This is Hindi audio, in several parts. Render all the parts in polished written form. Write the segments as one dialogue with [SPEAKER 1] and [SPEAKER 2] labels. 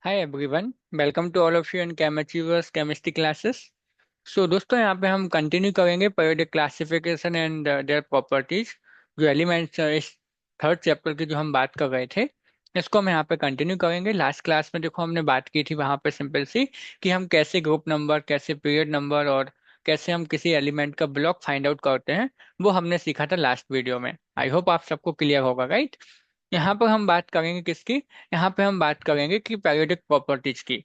[SPEAKER 1] Hi everyone, welcome to all of you in chem achievers chemistry classes. So दोस्तों, यहाँ पे हम कंटिन्यू करेंगे periodic classification and their properties. जो एलिमेंट्स इस थर्ड चैप्टर की जो हम बात कर रहे थे, इसको हम यहाँ पे कंटिन्यू करेंगे। लास्ट क्लास में देखो हमने बात की थी वहाँ पे सिंपल सी कि हम कैसे ग्रुप नंबर, कैसे पीरियड नंबर और कैसे हम किसी एलिमेंट का ब्लॉक फाइंड आउट करते हैं। वो हमने सीखा था लास्ट वीडियो में। आई होप आप सबको क्लियर होगा, राइट। यहाँ पर हम बात करेंगे किसकी? यहाँ पे हम बात करेंगे कि पीरियोडिक प्रॉपर्टीज की,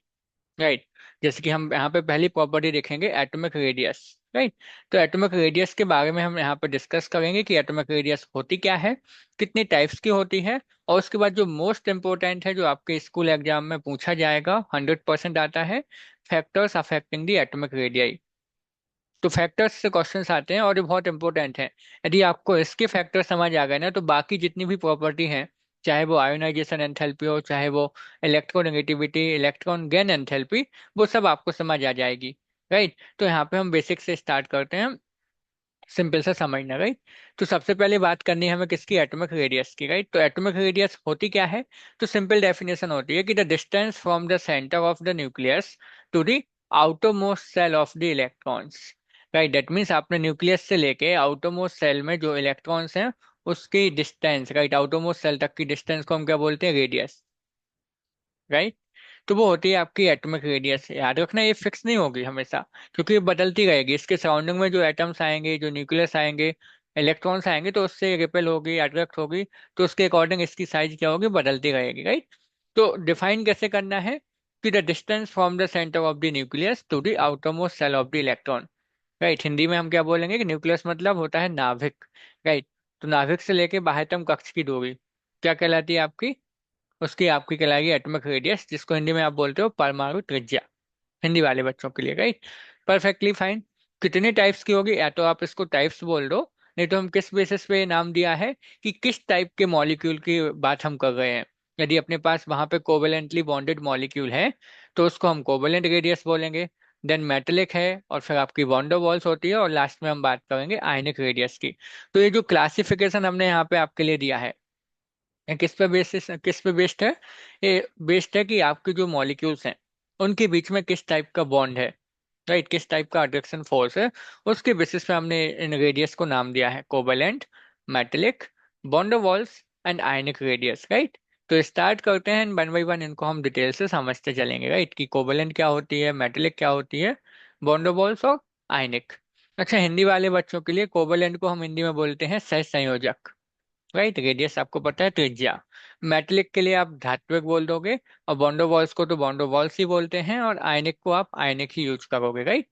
[SPEAKER 1] राइट। जैसे कि हम यहाँ पे पहली प्रॉपर्टी देखेंगे, एटॉमिक रेडियस, राइट। तो एटॉमिक रेडियस के बारे में हम यहाँ पे डिस्कस करेंगे कि एटॉमिक रेडियस होती क्या है, कितनी टाइप्स की होती है, और उसके बाद जो मोस्ट इंपॉर्टेंट है, जो आपके स्कूल एग्जाम में पूछा जाएगा, 100% आता है, factors affecting the atomic radius. तो फैक्टर्स से क्वेश्चंस आते हैं और ये बहुत इंपॉर्टेंट है। यदि आपको इसके फैक्टर समझ आ गए ना, तो बाकी जितनी भी प्रॉपर्टी हैं, चाहे वो आयोनाइजेशन एंथैल्पी हो, चाहे वो इलेक्ट्रोनेगेटिविटी, इलेक्ट्रॉन गेन एंथैल्पी, वो सब आपको समझ आ जाएगी, राइट। तो यहाँ पे हम बेसिक से स्टार्ट करते हैं, सिंपल सा समझना, राइट। तो सबसे पहले बात करनी है हमें किसकी? एटॉमिक रेडियस की, राइट। तो एटॉमिक रेडियस होती क्या है? तो सिंपल डेफिनेशन होती है कि the distance from the centre of the nucleus to the outer most shell of the electrons, right. That means आपने न्यूक्लियस से लेके आउटर मोस्ट सेल में जो इलेक्ट्रॉन्स हैं, उसकी distance, right, outer most shell तक की डिस्टेंस को हम क्या बोलते हैं? Radius, right. तो वो होती है आपकी एटॉमिक रेडियस। याद रखना, ये फिक्स नहीं होगी हमेशा, क्योंकि ये बदलती रहेगी। इसके सराउंडिंग में जो एटम्स आएंगे, जो न्यूक्लियस आएंगे, इलेक्ट्रॉन्स आएंगे, तो उससे रिपेल होगी, अट्रैक्ट होगी। तो उसके अकॉर्डिंग इसकी साइज क्या होगी? बदलती रहेगी, राइट। तो डिफाइन कैसे करना है? कि the distance from the centre of the nucleus to the outer most shell of the electron, right. Hindi में हम क्या बोलेंगे कि न्यूक्लियस मतलब होता है नाभिक, राइट। तो नाभिक से लेके बाह्यतम कक्ष की दूरी क्या कहलाती है आपकी? उसकी आपकी कहलाएगी एटॉमिक रेडियस, जिसको हिंदी में आप बोलते हो परमाणु त्रिज्या, हिंदी वाले बच्चों के लिए, राइट। Perfectly fine. कितने टाइप्स की होगी? या तो आप इसको टाइप्स बोल दो, नहीं तो हम किस बेसिस पे नाम दिया है कि किस टाइप के मॉलिक्यूल की बात हम कर रहे हैं। यदि अपने पास वहां पे कोवेलेंटली बॉन्डेड मॉलिक्यूल है, तो उसको हम कोवेलेंट रेडियस बोलेंगे। देन मेटेलिक है, और फिर आपकी वॉन्डर वॉल्स होती है, और लास्ट में हम बात करेंगे आयनिक रेडियस की। तो ये जो क्लासिफिकेशन हमने यहाँ पे आपके लिए दिया है, ये किस पे बेस्ड है? ये बेस्ड है कि आपके जो मॉलिक्यूल्स हैं, उनके बीच में किस टाइप का बॉन्ड है, राइट, किस टाइप का अट्रैक्शन फोर्स है। उसके बेसिस पे हमने इन रेडियस को नाम दिया है covalent, metallic, walls and ionic radius, right. तो स्टार्ट करते हैं, वन बाई वन इनको हम डिटेल से समझते चलेंगे, राइट, कि कोवेलेंट क्या होती है, मेटेलिक क्या होती है, वॉल्स और आयनिक। अच्छा, हिंदी वाले बच्चों के लिए कोवेलेंट को हम हिंदी में बोलते हैं सहसंयोजक, राइट। रेडियस आपको पता है, त्रिज्या। मेटेलिक के लिए आप धात्विक बोल दोगे, और वॉल्स को तो वॉल्स ही बोलते हैं, और आयनिक को आप आयनिक ही यूज करोगे, राइट।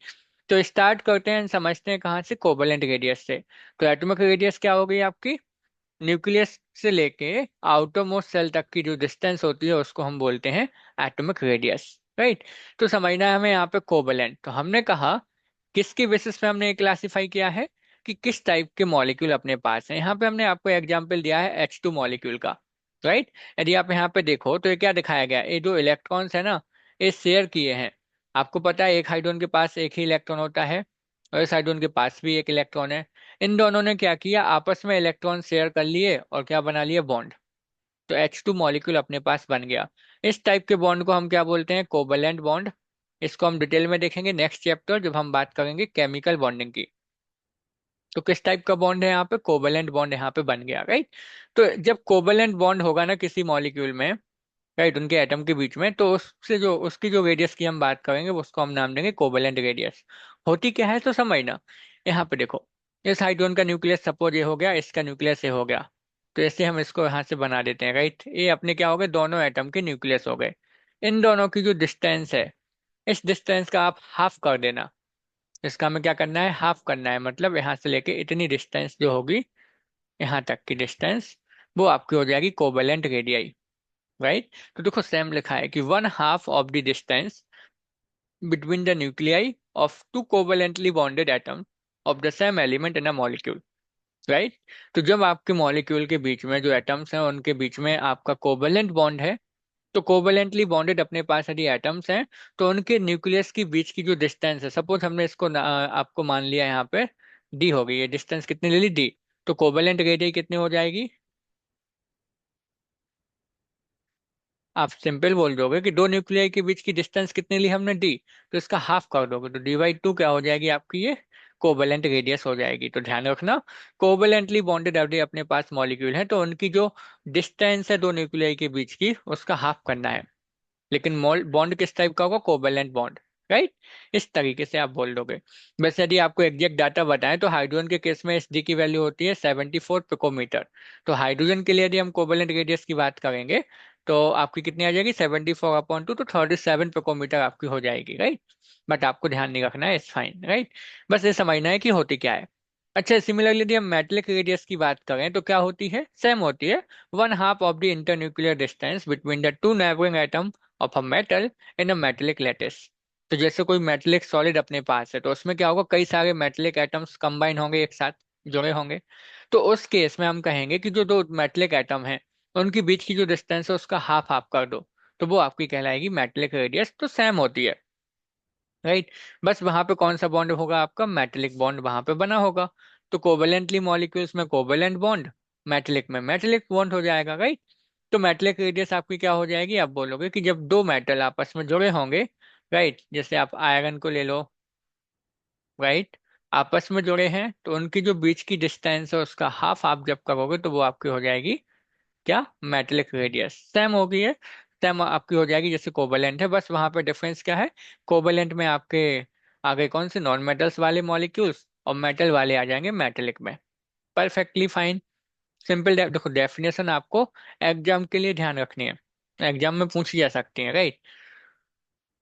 [SPEAKER 1] तो स्टार्ट करते हैं, समझते हैं कहाँ से? कोवेलेंट रेडियस से। तो एटॉमिक रेडियस क्या हो गई आपकी? न्यूक्लियस से लेके आउटर मोस्ट सेल तक की जो डिस्टेंस होती है, उसको हम बोलते हैं एटॉमिक रेडियस, राइट। तो समझना है हमें यहाँ पे कोवेलेंट। तो हमने कहा किसके बेसिस पे हमने क्लासिफाई किया है कि किस टाइप के मॉलिक्यूल अपने पास है। यहाँ पे हमने आपको एग्जांपल दिया है H2 मॉलिक्यूल का, राइट। यदि आप यहाँ पे देखो तो ये क्या दिखाया गया है? ये जो इलेक्ट्रॉन्स है ना, ये शेयर किए हैं। आपको पता है एक हाइड्रोजन के पास एक ही इलेक्ट्रॉन होता है, और इस हाइड्रोजन के पास भी एक इलेक्ट्रॉन है। इन दोनों ने क्या किया? आपस में इलेक्ट्रॉन शेयर कर लिए और क्या बना लिए? बॉन्ड। तो H2 मॉलिक्यूल अपने पास बन गया। इस टाइप के बॉन्ड को हम क्या बोलते हैं? Covalent bond. इसको हम डिटेल में देखेंगे नेक्स्ट चैप्टर, जब हम बात करेंगे केमिकल बॉन्डिंग की। तो किस टाइप का बॉन्ड है यहाँ पे? कोवैलेंट बॉन्ड यहाँ पे बन गया, राइट। तो जब कोवैलेंट बॉन्ड होगा ना किसी मॉलिक्यूल में, राइट, उनके एटम के बीच में, तो उससे जो उसकी जो रेडियस की हम बात करेंगे, वो उसको हम नाम देंगे कोवैलेंट रेडियस। होती क्या है तो समझना। यहाँ पे देखो, इस हाइड्रोजन का न्यूक्लियस सपोज ये हो गया, इसका न्यूक्लियस ये हो गया। तो ऐसे हम इसको यहाँ से बना देते हैं, राइट। ये अपने क्या हो गए? दोनों एटम के न्यूक्लियस हो गए। इन दोनों की जो डिस्टेंस है, इस डिस्टेंस का आप हाफ कर देना। इसका हमें क्या करना है? हाफ करना है। मतलब यहाँ से लेके इतनी डिस्टेंस जो होगी, यहाँ तक की डिस्टेंस, वो आपकी हो जाएगी कोवैलेंट रेडियस, राइट। तो देखो सेम लिखा है कि 1/2 of the distance between the nuclei of two covalently bonded atom of the same element in a molecule, right. तो जब आपके मॉलिक्यूल के बीच में जो एटम्स हैं, उनके बीच में आपका कोवेलेंट बॉन्ड है, तो कोवेलेंटली बॉन्डेड अपने पास यदि एटम्स हैं, तो उनके न्यूक्लियस की बीच की जो डिस्टेंस है, सपोज हमने इसको आपको मान लिया यहाँ पे डी हो गई, ये डिस्टेंस कितनी ले ली? डी। तो कोवेलेंट रेडियस कितनी हो जाएगी? आप सिंपल बोल दोगे कि दो न्यूक्लियाई के बीच की डिस्टेंस कितनी ली हमने डी, तो इसका हाफ कर दोगे तो डी/2 क्या हो जाएगी आपकी ये कोवेलेंट रेडियस हो जाएगी। तो ध्यान रखना, कोवेलेंटली बॉन्डेड यदि अपने पास मॉलिक्यूल है तो उनकी जो डिस्टेंस है दो न्यूक्लियाई के बीच की उसका हाफ करना है। लेकिन मॉल बॉन्ड किस टाइप का होगा, कोवेलेंट बॉन्ड, राइट। इस तरीके से आप बोल दोगे। वैसे यदि आपको एग्जैक्ट डाटा बताएं तो हाइड्रोजन के केस में एसडी की वैल्यू होती है 74 पिकोमीटर। तो हाइड्रोजन के लिए यदि हम कोवेलेंट रेडियस की बात करेंगे तो आपकी कितनी आ जाएगी 74/2, तो 37 पिकोमीटर आपकी हो जाएगी, राइट। बट आपको ध्यान नहीं रखना है, इट्स फाइन, राइट। बस ये समझना है कि होती क्या है। अच्छा, सिमिलरली यदि हम मेटेलिक रेडियस की बात करें तो क्या होती है, सेम होती है, 1/2 of the internuclear distance between the two neighbouring atom of a metal in a metallic lattice. तो जैसे कोई मेटेलिक सॉलिड अपने पास है तो उसमें क्या होगा, कई सारे मेटेलिक एटम्स कंबाइन होंगे, एक साथ जुड़े होंगे। तो उस केस में हम कहेंगे कि जो दो मेटेलिक एटम हैं उनके बीच की जो डिस्टेंस है उसका हाफ हाफ कर दो, तो वो आपकी कहलाएगी मेटेलिक रेडियस। तो सेम होती है, राइट। बस वहां पे कौन सा बॉन्ड होगा, आपका मेटेलिक बॉन्ड वहां पे बना होगा। तो कोवेलेंटली मॉलिक्यूल्स में कोवेलेंट बॉन्ड, मेटेलिक में मेटेलिक बॉन्ड हो जाएगा, राइट। तो मेटेलिक रेडियस आपकी क्या हो जाएगी, आप बोलोगे कि जब दो मेटल आपस में जुड़े होंगे, राइट, जैसे आप आयरन को ले लो, राइट, आपस में जुड़े हैं तो उनकी जो बीच की डिस्टेंस है उसका हाफ आप जब करोगे तो वो आपकी हो जाएगी क्या, मेटेलिक रेडियस। सेम होगी है, सेम आपकी हो जाएगी जैसे कोवेलेंट है, बस वहां पे डिफरेंस क्या है, कोवेलेंट में आपके आगे कौन से नॉन मेटल्स वाले मॉलिक्यूल्स और मेटल वाले आ जाएंगे मेटेलिक में। Perfectly fine. सिंपल देखो, डेफिनेशन आपको एग्जाम के लिए ध्यान रखनी है, एग्जाम में पूछी जा सकती है, राइट।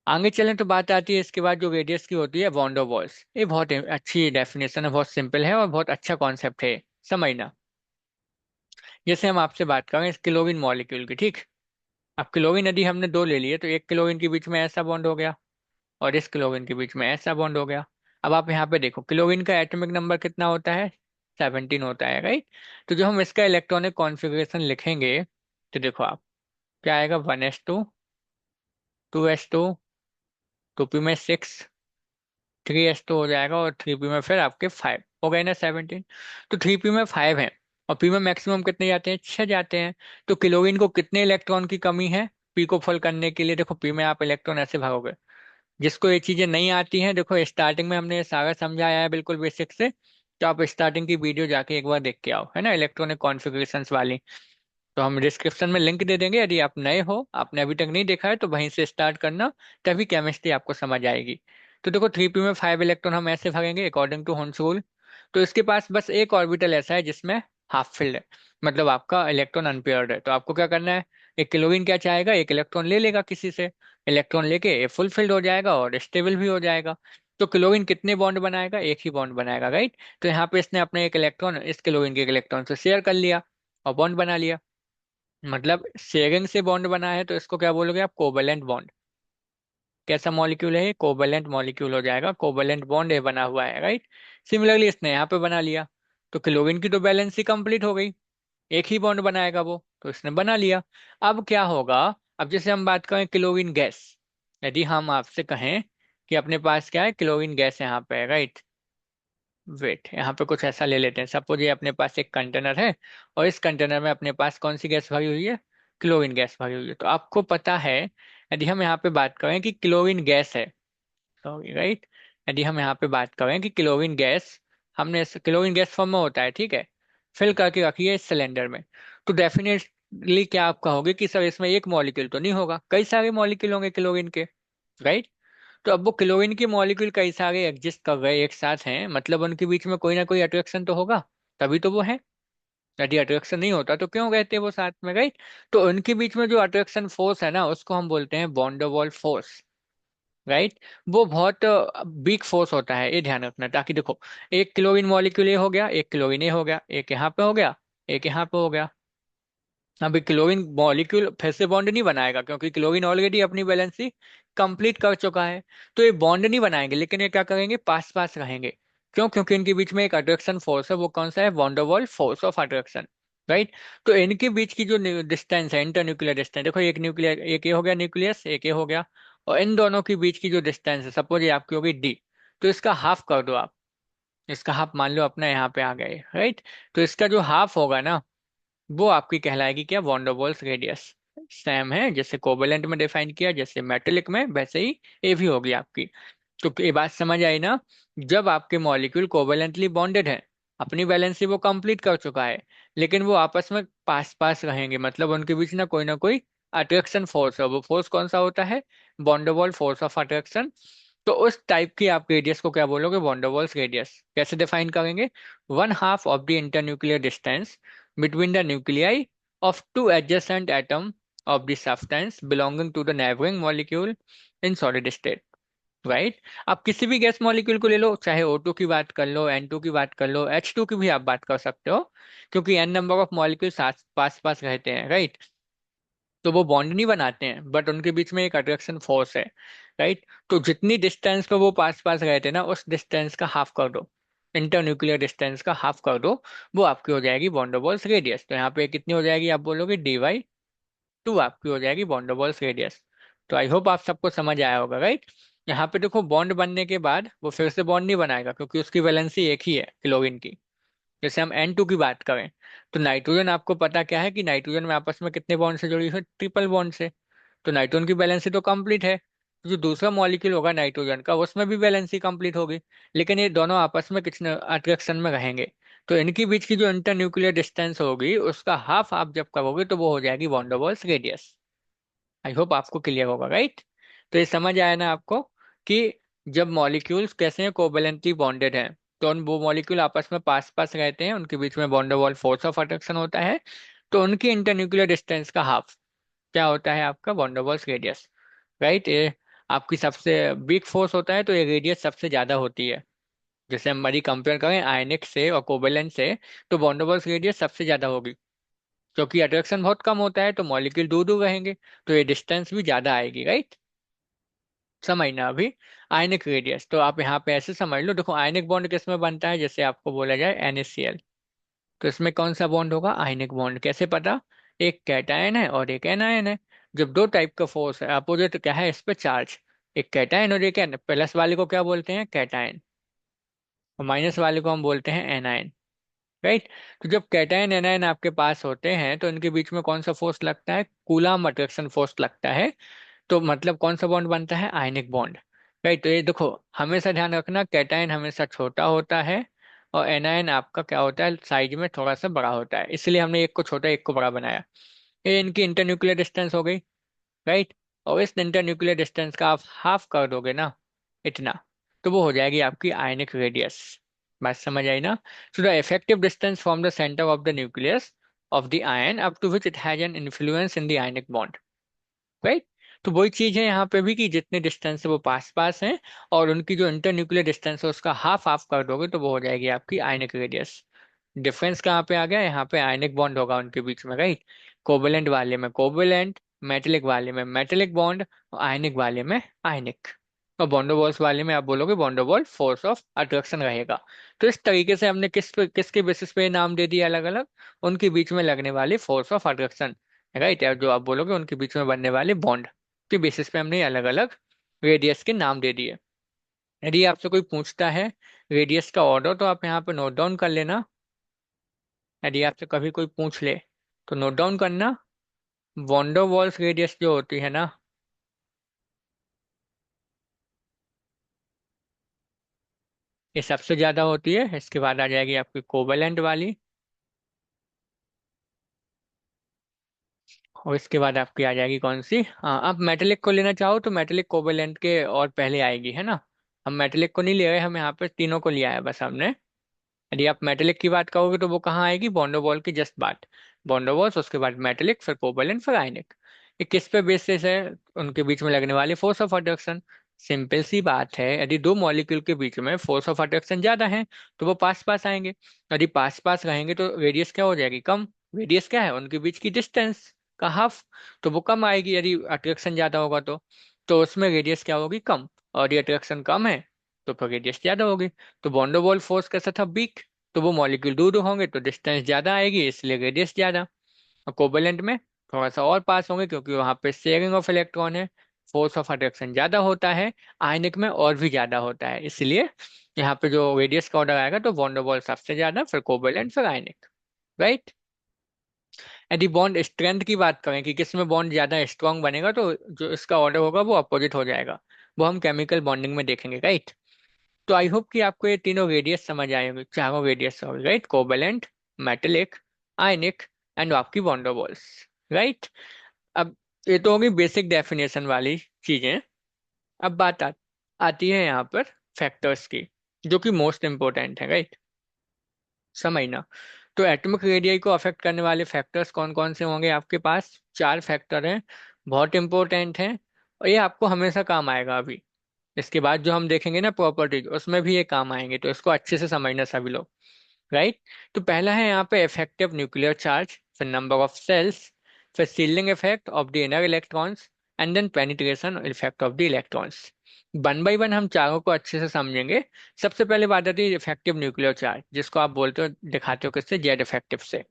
[SPEAKER 1] आगे चलें तो बात आती है इसके बाद जो रेडियस की होती है वॉन डर वाल्स। ये बहुत अच्छी डेफिनेशन है, बहुत सिंपल है और बहुत अच्छा कॉन्सेप्ट है, समझना। जैसे हम आपसे बात करें इस क्लोरीन मॉलिक्यूल की, ठीक। अब क्लोरीन यदि हमने दो ले लिए तो एक क्लोरीन के बीच में ऐसा बॉन्ड हो गया और इस क्लोरीन के बीच में ऐसा बॉन्ड हो गया। अब आप यहाँ पे देखो क्लोरीन का एटॉमिक नंबर कितना होता है, 17 होता है, राइट। तो जो हम इसका इलेक्ट्रॉनिक कॉन्फ़िगरेशन लिखेंगे तो देखो आप, क्या आएगा, 1s2, 2s2, 2p में 6, 3s2 हो जाएगा और 3p में फिर आपके 5 हो गए ना, 17। तो 3p में 5 है और p में मैक्सिमम कितने जाते हैं, 6 जाते हैं। तो क्लोरीन को कितने इलेक्ट्रॉन की कमी है p को फुल करने के लिए, देखो p में आप इलेक्ट्रॉन ऐसे भागोगे। जिसको ये चीजें नहीं आती हैं, देखो स्टार्टिंग में हमने ये सारा समझाया है बिल्कुल बेसिक से, तो आप स्टार्टिंग की वीडियो जाके एक बार देख के आओ, है ना, इलेक्ट्रॉनिक कॉन्फ़िगरेशंस वाली। तो हम डिस्क्रिप्शन में लिंक दे देंगे, यदि आप नए हो, आपने अभी तक नहीं देखा है तो वहीं से स्टार्ट करना, तभी केमिस्ट्री आपको समझ आएगी। तो देखो 3p में 5 इलेक्ट्रॉन हम ऐसे भरेंगे अकॉर्डिंग टू हुन्स रूल। तो इसके पास बस एक ऑर्बिटल ऐसा है जिसमें हाफ फिल्ड है, मतलब आपका इलेक्ट्रॉन अनपेयर्ड है। तो आपको क्या करना है, एक क्लोरीन क्या चाहेगा, एक इलेक्ट्रॉन ले लेगा किसी से, इलेक्ट्रॉन लेके ये फुल फिल्ड हो जाएगा और स्टेबल भी हो जाएगा। तो क्लोरीन कितने बॉन्ड बनाएगा, एक ही बॉन्ड बनाएगा, राइट। तो यहाँ पे इसने अपने एक इलेक्ट्रॉन इस क्लोरीन के इलेक्ट्रॉन से शेयर कर लिया और बॉन्ड बना लिया। मतलब शेयरिंग से बॉन्ड बना है तो इसको क्या बोलोगे आप, कोवेलेंट बॉन्ड। कैसा मॉलिक्यूल है, कोवेलेंट मॉलिक्यूल हो जाएगा, कोवेलेंट बॉन्ड है बना हुआ है, राइट। सिमिलरली इसने यहाँ पे बना लिया, तो क्लोरीन की तो बैलेंसी कंप्लीट हो गई, एक ही बॉन्ड बनाएगा वो, तो इसने बना लिया। अब क्या होगा, अब जैसे हम बात करें क्लोरीन गैस, यदि हम आपसे कहें कि अपने पास क्या है, क्लोरीन गैस यहाँ पे है, राइट। वेट, यहाँ पे कुछ ऐसा ले लेते हैं, सपोज ये अपने पास एक कंटेनर है और इस कंटेनर में अपने पास कौन सी गैस भरी हुई है, क्लोरीन गैस भरी हुई है। तो आपको पता है, यदि हम यहाँ पे बात करें कि क्लोरीन गैस है, सॉरी, राइट, यदि हम यहाँ पे बात करें कि क्लोरीन गैस, हमने क्लोरीन गैस फॉर्म में होता है, ठीक है, फिल करके रखी है इस सिलेंडर में। तो डेफिनेटली क्या आप कहोगे कि सर इसमें एक मॉलिक्यूल तो नहीं होगा, कई सारे मॉलिक्यूल होंगे क्लोरीन के, राइट। तो अब वो क्लोरीन की मॉलिक्यूल कई सारे एग्जिस्ट कर रहे एक साथ हैं, मतलब उनके बीच में कोई ना कोई अट्रैक्शन तो होगा, तभी तो वो है। यदि अट्रैक्शन नहीं होता तो क्यों रहते वो साथ में, राइट। तो उनके बीच में जो अट्रैक्शन फोर्स है ना उसको हम बोलते हैं वॉन फोर्स, राइट। वो बहुत वीक फोर्स होता है, ये ध्यान रखना। ताकि देखो, एक क्लोरीन मॉलिक्यूल ये हो गया, एक क्लोरीन ये हो गया, एक यहाँ पे हो गया, एक यहाँ पे हो गया। अभी क्लोरीन मॉलिक्यूल फिर से बॉन्ड नहीं बनाएगा क्योंकि क्लोरीन ऑलरेडी अपनी वैलेंसी कंप्लीट कर चुका है। तो ये बॉन्ड नहीं बनाएंगे, लेकिन ये क्या करेंगे, पास पास रहेंगे। क्यों, क्योंकि इनके बीच में एक अट्रैक्शन फोर्स है, वो कौन सा है, van der Waals force of attraction, right. तो इनके बीच की जो डिस्टेंस है, इंटर डिस्टेंस, देखो एक न्यूक्लियर, एक ये हो गया न्यूक्लियस, एक ये हो गया, और इन दोनों के बीच की जो डिस्टेंस है सपोज ये आपकी होगी डी, तो इसका हाफ कर दो आप, इसका हाफ मान लो अपना यहाँ पे आ गए, राइट। तो इसका जो हाफ होगा ना वो आपकी कहलाएगी क्या, von der Waals radius. Same है, जैसे कोवेलेंट में डिफाइन किया, जैसे मेटेलिक में, वैसे ही ये भी होगी आपकी। तो ये बात समझ आई ना। जब आपके मॉलिक्यूल कोवेलेंटली बॉन्डेड है, अपनी वैलेंसी वो कंप्लीट कर चुका है, लेकिन वो आपस में पास पास रहेंगे, मतलब उनके बीच ना कोई अट्रैक्शन फोर्स है। वो फोर्स कौन सा होता है? बॉन्डोवॉल फोर्स ऑफ अट्रैक्शन। तो उस टाइप की आप रेडियस को क्या बोलोगे? वॉन्डरवॉल्स रेडियस। कैसे डिफाइन करेंगे? 1/2 of the internuclear distance between the nuclei of two adjacent atoms of the substance belonging to the neighboring molecule in solid state, right? आप किसी भी गैस मॉलिक्यूल को ले लो, चाहे O2 की बात कर लो, N2 की बात कर लो, H2 की भी आप बात कर सकते हो, क्योंकि n नंबर ऑफ मॉलिक्यूल साथ पास पास रहते हैं, राइट? तो वो बॉन्ड नहीं बनाते हैं, बट उनके बीच में एक अट्रैक्शन फोर्स है, राइट? तो जितनी डिस्टेंस पे वो पास पास रहते हैं ना, उस डिस्टेंस का हाफ कर दो, इंटरन्यूक्लियर डिस्टेंस का हाफ कर दो, वो आपकी हो जाएगी वॉन्डरवॉल्स रेडियस। तो यहाँ पे कितनी हो जाएगी? आप बोलोगे dy2 आपकी हो जाएगी वॉन्डरवॉल्स रेडियस। तो आई होप आप सबको समझ आया होगा, राइट? यहाँ पे देखो, बॉन्ड बनने के बाद वो फिर से बॉन्ड नहीं बनाएगा, क्योंकि उसकी वैलेंसी एक ही है क्लोरीन की। जैसे हम N2 की बात करें, तो नाइट्रोजन, आपको पता क्या है कि नाइट्रोजन में आपस में कितने बॉन्ड से जुड़ी है? ट्रिपल बॉन्ड से। तो नाइट्रोजन की वैलेंसी तो कंप्लीट है। तो जो दूसरा मॉलिक्यूल होगा नाइट्रोजन का, उसमें भी वैलेंसी कंप्लीट होगी, लेकिन ये दोनों आपस में कितने अट्रैक्शन में रहेंगे। तो इनके बीच की जो इंटर न्यूक्लियर डिस्टेंस होगी, उसका हाफ आप जब करोगे तो वो हो जाएगी वॉन्डरवॉल्स रेडियस। आई होप आपको क्लियर होगा, राइट? तो ये समझ आया ना आपको कि जब मॉलिक्यूल्स कैसे हैं, कोवेलेंटली बॉन्डेड हैं, तो उन वो मॉलिक्यूल आपस में पास पास रहते हैं, उनके बीच में वॉन्डरवॉल फोर्स ऑफ अट्रैक्शन होता है, तो उनकी इंटरन्यूक्लियर डिस्टेंस का हाफ क्या होता है? आपका वॉन्डरवॉल्स रेडियस, राइट? ये आपकी सबसे बिग फोर्स होता है, तो ये रेडियस सबसे ज्यादा होती है। जैसे हम यदि कंपेयर करें आयनिक से और कोवेलेंट से, तो वॉन्डरवॉल्स रेडियस सबसे ज्यादा होगी, क्योंकि अट्रैक्शन बहुत कम होता है, तो मॉलिक्यूल दूर दूर रहेंगे, तो ये डिस्टेंस भी ज्यादा आएगी, राइट? समझना अभी। आयनिक रेडियस तो आप यहाँ पे ऐसे समझ लो, देखो आयनिक बॉन्ड किस में बनता है? जैसे आपको बोला जाए NaCl, तो इसमें कौन सा बॉन्ड होगा? Ionic bond. कैसे पता? एक कैटायन है और एक एनायन है। जब दो टाइप का फोर्स है अपोजिट, तो क्या है इस पे? चार्ज। एक कैटायन और एक प्लस वाले को क्या बोलते हैं? कैटायन। और माइनस वाले को हम बोलते हैं एनायन, राइट? तो जब कैटायन एनायन आपके पास होते हैं, तो इनके बीच में कौन सा फोर्स लगता है? कूलाम्ब अट्रैक्शन फोर्स लगता है। तो मतलब कौन सा बॉन्ड बनता है? आयनिक बॉन्ड, राइट? तो ये देखो, हमेशा ध्यान रखना, कैटायन हमेशा छोटा होता है, और एनायन आपका क्या होता है? साइज में थोड़ा सा बड़ा होता है, इसलिए हमने एक को छोटा एक को बड़ा बनाया। ये इनकी इंटरन्यूक्लियर डिस्टेंस हो गई, राइट? और इस इंटरन्यूक्लियर डिस्टेंस का आप हाफ कर दोगे ना, इतना, तो वो हो जाएगी आपकी आयनिक रेडियस। बात समझ आई ना? So the effective distance from the centre of the nucleus of the ion up to which it has an influence in the ionic bond, right? तो वही चीज है यहाँ पे भी, कि जितने डिस्टेंस है वो पास पास हैं, और उनकी जो इंटर न्यूक्लियर डिस्टेंस है उसका हाफ हाफ कर दोगे, तो वो हो जाएगी आपकी आयनिक रेडियस। डिफरेंस कहाँ पे आ गया? यहाँ पे आयनिक बॉन्ड होगा उनके बीच में, राइट? कोवेलेंट वाले में कोवेलेंट, मेटेलिक वाले में मेटेलिक बॉन्ड, और आयनिक वाले में आयनिक। और बॉन्डोवॉल्स वाले में आप बोलोगे बॉन्डोवॉल फोर्स ऑफ अट्रैक्शन रहेगा। तो इस तरीके से हमने किसके बेसिस पे नाम दे दिया अलग अलग? उनके बीच में लगने वाले फोर्स ऑफ अट्रैक्शन, राइट? या जो आप बोलोगे उनके बीच में बनने वाले बॉन्ड के बेसिस पे हमने अलग अलग रेडियस के नाम दे दिए। यदि आपसे कोई पूछता है रेडियस का ऑर्डर, तो आप यहाँ पे नोट डाउन कर लेना। यदि आपसे कभी कोई पूछ ले, तो नोट डाउन करना। वॉन्डर वॉल्स रेडियस जो होती है ना, ये सबसे ज्यादा होती है। इसके बाद आ जाएगी आपकी कोवेलेंट वाली, और इसके बाद आपकी आ जाएगी कौन सी? हाँ, आप मेटेलिक को लेना चाहो तो मेटेलिक कोवेलेंट के और पहले आएगी, है ना? हम मेटेलिक को नहीं ले रहे, हम यहाँ पे तीनों को लिया है बस हमने। यदि आप मेटेलिक की बात करोगे तो वो कहाँ आएगी? बॉन्डोवॉल की जस्ट बात। बॉन्डोवॉल्स, उसके बाद मेटेलिक, फिर कोवेलेंट, फिर आयनिक। ये किस पे बेसिस है? उनके बीच में लगने वाली फोर्स ऑफ अट्रैक्शन। सिंपल सी बात है, यदि दो मॉलिक्यूल के बीच में फोर्स ऑफ अट्रैक्शन ज्यादा है, तो वो पास पास आएंगे। यदि पास पास रहेंगे तो रेडियस क्या हो जाएगी? कम। रेडियस क्या है? उनके बीच की डिस्टेंस का हाफ, तो वो कम आएगी यदि अट्रैक्शन ज्यादा होगा तो उसमें रेडियस क्या होगी? कम। और ये अट्रैक्शन कम है, तो फिर रेडियस ज्यादा होगी। तो वॉन फोर्स कैसा था? वीक। तो वो मॉलिक्यूल दूर दूर होंगे, तो डिस्टेंस ज्यादा आएगी, इसलिए रेडियस ज्यादा। और कोवेलेंट में थोड़ा सा और पास होंगे, क्योंकि वहां पे शेयरिंग ऑफ इलेक्ट्रॉन है, फोर्स ऑफ अट्रैक्शन ज्यादा होता है। आयनिक में और भी ज्यादा होता है, इसलिए यहाँ पे जो रेडियस का ऑर्डर आएगा, तो वॉन सबसे ज्यादा, फिर कोवेलेंट, फिर आयनिक, राइट? यदि बॉन्ड स्ट्रेंथ की बात करें कि किस में बॉन्ड ज्यादा स्ट्रांग बनेगा, तो जो इसका ऑर्डर होगा वो अपोजिट हो जाएगा। वो हम केमिकल बॉन्डिंग में देखेंगे, राइट। तो आई होप कि आपको ये तीनों रेडियस समझ आए होंगे, चारों रेडियस होंगे, right. Covalent, metallic, ionic and आपकी वॉन्डरवॉल्स, राइट। अब ये तो होगी बेसिक डेफिनेशन वाली चीजें। अब आती है यहाँ पर फैक्टर्स की, जो कि मोस्ट इंपॉर्टेंट है, राइट। समझना। तो एटॉमिक रेडियस को अफेक्ट करने वाले फैक्टर्स कौन कौन से होंगे आपके पास? चार फैक्टर हैं, बहुत इंपॉर्टेंट हैं, और ये आपको हमेशा काम आएगा। अभी इसके बाद जो हम देखेंगे ना प्रॉपर्टीज, उसमें भी ये काम आएंगे, तो इसको अच्छे से समझना सभी लोग, राइट। तो पहला है यहाँ पे इफेक्टिव न्यूक्लियर चार्ज, फिर नंबर ऑफ सेल्स, फिर shielding effect of the inner electrons, and then penetration effect of the electrons. One by one हम चारों को अच्छे से समझेंगे। सबसे पहले बात आती है इफेक्टिव न्यूक्लियर चार्ज, जिसको आप बोलते हो, दिखाते हो किससे? जेड इफेक्टिव से।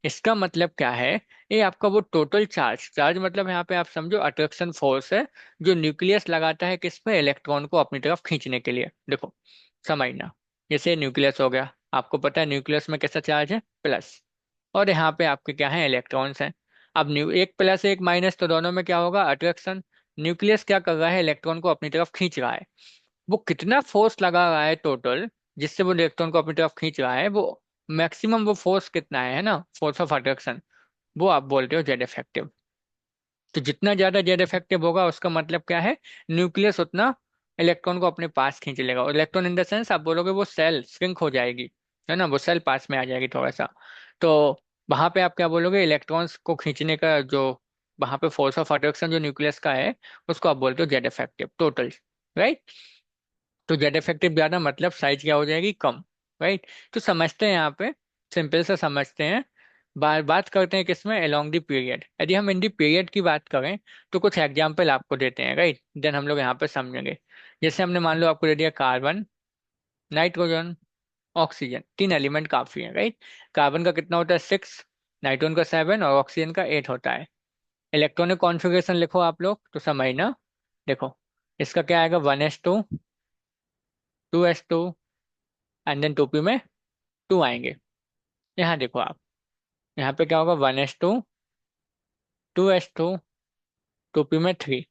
[SPEAKER 1] इसका मतलब क्या है? ये आपका वो टोटल चार्ज, चार्ज मतलब यहाँ पे आप समझो अट्रैक्शन फोर्स है, जो न्यूक्लियस लगाता है किस पे? इलेक्ट्रॉन को अपनी तरफ खींचने के लिए। देखो, समझना। जैसे न्यूक्लियस हो गया, आपको पता है न्यूक्लियस में कैसा चार्ज है? प्लस। और यहाँ पे आपके क्या है? इलेक्ट्रॉन्स हैं। अब एक प्लस एक माइनस, तो दोनों में क्या होगा? अट्रैक्शन। न्यूक्लियस क्या कर रहा है? इलेक्ट्रॉन को अपनी तरफ खींच रहा है। वो कितना फोर्स लगा रहा है टोटल, जिससे वो इलेक्ट्रॉन को अपनी तरफ खींच रहा है, वो मैक्सिमम वो फोर्स कितना है ना, फोर्स ऑफ अट्रैक्शन, वो आप बोलते हो जेड इफेक्टिव। तो जितना ज्यादा जेड इफेक्टिव होगा, उसका मतलब क्या है? न्यूक्लियस उतना इलेक्ट्रॉन को अपने पास खींच लेगा। और इलेक्ट्रॉन इन द सेंस आप बोलोगे वो सेल श्रिंक हो जाएगी, है ना, वो सेल पास में आ जाएगी थोड़ा सा। तो वहां पे आप क्या बोलोगे? इलेक्ट्रॉन्स को खींचने का जो वहां पे फोर्स ऑफ अट्रैक्शन जो न्यूक्लियस का है, उसको आप बोलते हो जेड इफेक्टिव टोटल, राइट। तो जेड इफेक्टिव ज्यादा मतलब साइज क्या हो जाएगी? कम, राइट। तो समझते हैं यहाँ पे, सिंपल से समझते हैं। बात करते हैं किसमें? Along the period. यदि हम इन दी पीरियड की बात करें, तो कुछ एग्जाम्पल आपको देते हैं, राइट, देन हम लोग यहाँ पे समझेंगे। जैसे हमने मान लो आपको दे दिया कार्बन, नाइट्रोजन, ऑक्सीजन, तीन एलिमेंट काफी है, राइट। कार्बन का कितना होता है? 6, नाइट्रोजन का 7 और ऑक्सीजन का 8 होता है। इलेक्ट्रॉनिक कॉन्फ़िगरेशन लिखो आप लोग तो समझना। देखो, इसका क्या आएगा? 1s2, 2s2 and then 2p में 2 आएंगे। यहाँ देखो आप, यहाँ पे क्या होगा? 1s2, 2s2, 2p में 3,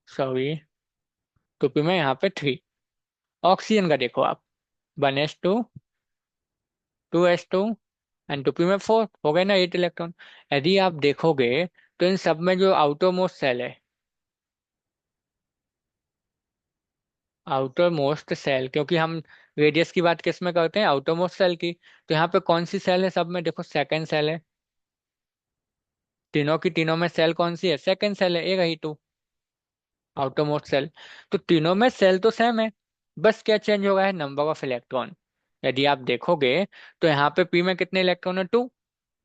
[SPEAKER 1] सॉरी, 2p में यहाँ पे 3। ऑक्सीजन का देखो आप, 1s2, 2s2 एंड 2p में 4, हो गए ना 8 इलेक्ट्रॉन। यदि आप देखोगे तो इन सब में जो आउटर मोस्ट सेल है, आउटर मोस्ट सेल, क्योंकि हम रेडियस की बात किस में करते हैं? आउटर मोस्ट सेल की। तो यहाँ पे कौन सी सेल है सब में? देखो, सेकंड सेल है। तीनों की तीनों में सेल कौन सी है? सेकंड सेल है, एक रही टू, आउटर मोस्ट सेल। तो तीनों में सेल तो सेम है, बस क्या चेंज हो गया है? Number of electron. यदि आप देखोगे तो यहाँ पे पी में कितने इलेक्ट्रॉन है? 2।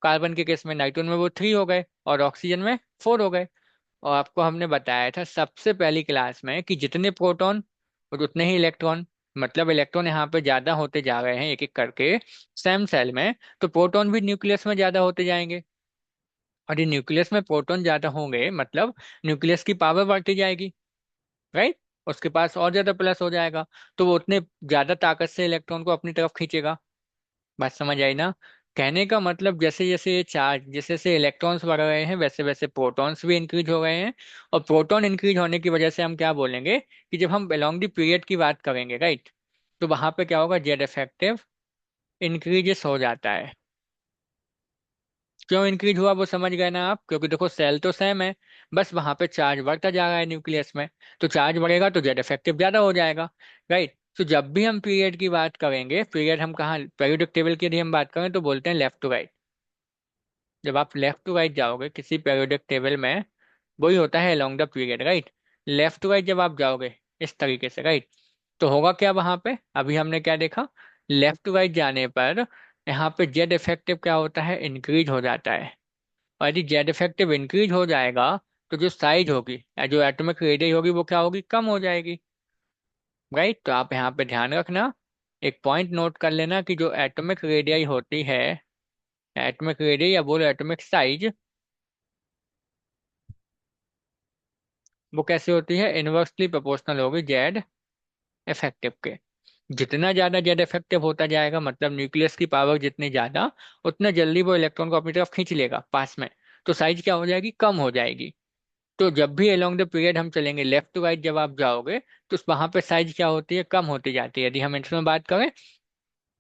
[SPEAKER 1] कार्बन के केस में, नाइट्रोजन में वो 3 हो गए, और ऑक्सीजन में 4 हो गए। और आपको हमने बताया था सबसे पहली क्लास में कि जितने प्रोटॉन और उतने ही इलेक्ट्रॉन, मतलब इलेक्ट्रॉन यहाँ पे ज्यादा होते जा रहे हैं एक एक करके सेम सेल में, तो प्रोटॉन भी न्यूक्लियस में ज्यादा होते जाएंगे। और ये न्यूक्लियस में प्रोटॉन ज्यादा होंगे, मतलब न्यूक्लियस की पावर बढ़ती जाएगी, राइट। उसके पास और ज्यादा प्लस हो जाएगा, तो वो उतने ज्यादा ताकत से इलेक्ट्रॉन को अपनी तरफ खींचेगा। बात समझ आई ना? कहने का मतलब, जैसे जैसे ये चार्ज, जैसे जैसे इलेक्ट्रॉन्स बढ़ रहे हैं, वैसे वैसे प्रोटॉन्स भी इंक्रीज हो रहे हैं। और प्रोटॉन इंक्रीज होने की वजह से हम क्या बोलेंगे कि जब हम अलोंग द पीरियड की बात करेंगे, राइट, तो वहां पे क्या होगा? जेड इफेक्टिव इंक्रीजेस हो जाता है। क्यों इंक्रीज हुआ वो समझ गए ना आप? क्योंकि देखो सेल तो सेम है, बस वहां पे चार्ज बढ़ता जा रहा है न्यूक्लियस में। तो चार्ज बढ़ेगा तो जेड इफेक्टिव ज्यादा हो जाएगा, राइट। तो जब भी हम पीरियड की बात करेंगे, पीरियड हम कहाँ पीरियोडिक टेबल की यदि हम बात करें तो बोलते हैं लेफ्ट टू राइट। जब आप लेफ्ट टू राइट जाओगे किसी पीरियोडिक टेबल में, वही होता है along the period, right. Left to right जब आप जाओगे इस तरीके से, राइट, तो होगा क्या वहां पे? अभी हमने क्या देखा? लेफ्ट टू राइट जाने पर यहाँ पे जेड इफेक्टिव क्या होता है? इंक्रीज हो जाता है। और यदि जेड इफेक्टिव इंक्रीज हो जाएगा, तो जो साइज होगी या जो एटॉमिक रेडियस होगी वो क्या होगी? कम हो जाएगी, राइट। तो आप यहाँ पे ध्यान रखना, एक पॉइंट नोट कर लेना कि जो एटॉमिक रेडियस होती है, एटॉमिक रेडियस या बोलो एटॉमिक साइज, वो कैसे होती है? इनवर्सली प्रोपोर्शनल होगी जेड इफेक्टिव के। जितना ज्यादा जेड इफेक्टिव होता जाएगा, मतलब न्यूक्लियस की पावर जितनी ज्यादा, उतना जल्दी वो इलेक्ट्रॉन को अपनी तरफ खींच लेगा पास में। तो साइज क्या हो जाएगी, कम हो जाएगी। तो जब भी अलोंग द पीरियड हम चलेंगे लेफ्ट टू राइट जब आप जाओगे, तो वहां पे साइज क्या होती है, कम होती जाती है। यदि हम इसमें बात करें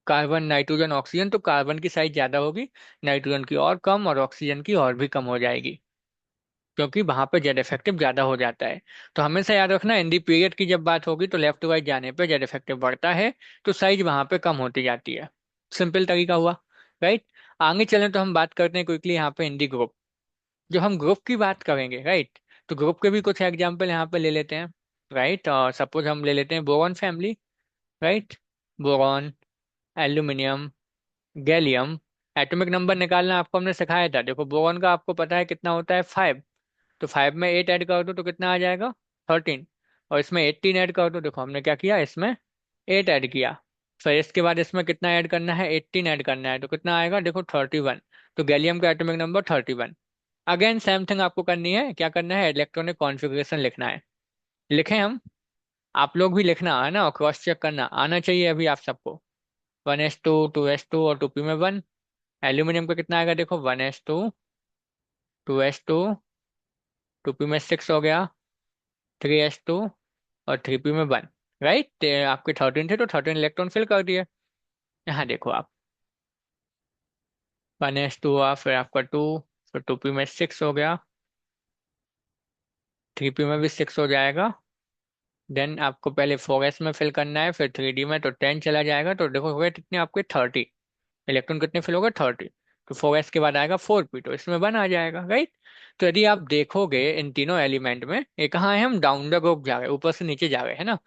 [SPEAKER 1] कार्बन नाइट्रोजन ऑक्सीजन, तो कार्बन की साइज ज्यादा होगी, नाइट्रोजन की और कम, और ऑक्सीजन की और भी कम हो जाएगी, क्योंकि वहां पे जेड इफेक्टिव ज्यादा हो जाता है। तो हमेशा याद रखना, इन दी पीरियड की जब बात होगी तो लेफ्ट टू राइट जाने पे जेड इफेक्टिव बढ़ता है, तो साइज वहां पे कम होती जाती है। सिंपल तरीका हुआ, राइट। आगे चलें तो हम बात करते हैं क्विकली यहाँ पे इन दी ग्रुप। जब हम ग्रुप की बात करेंगे, राइट, तो ग्रुप के भी कुछ एग्जाम्पल यहाँ पे ले लेते हैं, राइट। और सपोज हम ले लेते हैं boron family, right. Boron, aluminium, gallium. Atomic number निकालना आपको हमने सिखाया था, देखो बोरॉन का आपको पता है कितना होता है, 5। तो 5 में 8 ऐड कर दो तो कितना आ जाएगा, 13। और इसमें 18 ऐड कर दो, देखो हमने क्या किया, इसमें 8 ऐड किया। फिर इसके बाद इसमें कितना ऐड करना है, 18 ऐड करना है, तो कितना आएगा, देखो 31। तो गैलियम का atomic number 31। Again same thing आपको करनी है, क्या करना है, इलेक्ट्रॉनिक कॉन्फ़िगरेशन लिखना है। लिखें हम, आप लोग भी लिखना है ना, और क्रॉस चेक करना आना चाहिए अभी आप सबको। 1s2, 2s2 और 2p में 1। एल्यूमिनियम का कितना आएगा, देखो 1s2, 2s2, 2p में 6 हो गया, 3s2 और 3p में 1। राइट, आपके 13 थे तो 13 इलेक्ट्रॉन फिल कर दिए। यहाँ देखो आप, 1s2 हुआ, फिर आपका 2, फिर 2p में 6 हो गया, 3p में भी 6 हो जाएगा। देन आपको पहले 4s में फिल करना है, फिर 3d में तो 10 चला जाएगा, तो देखो हो गए कितने आपके 30 इलेक्ट्रॉन, कितने फिल हो गए 30। तो 4s के बाद आएगा 4p, तो इसमें 1 आ जाएगा, राइट। तो यदि आप देखोगे इन तीनों एलिमेंट में, ये कहाँ है, हम डाउन द ग्रुप जा रहे हैं, ऊपर से नीचे जा रहे हैं ना।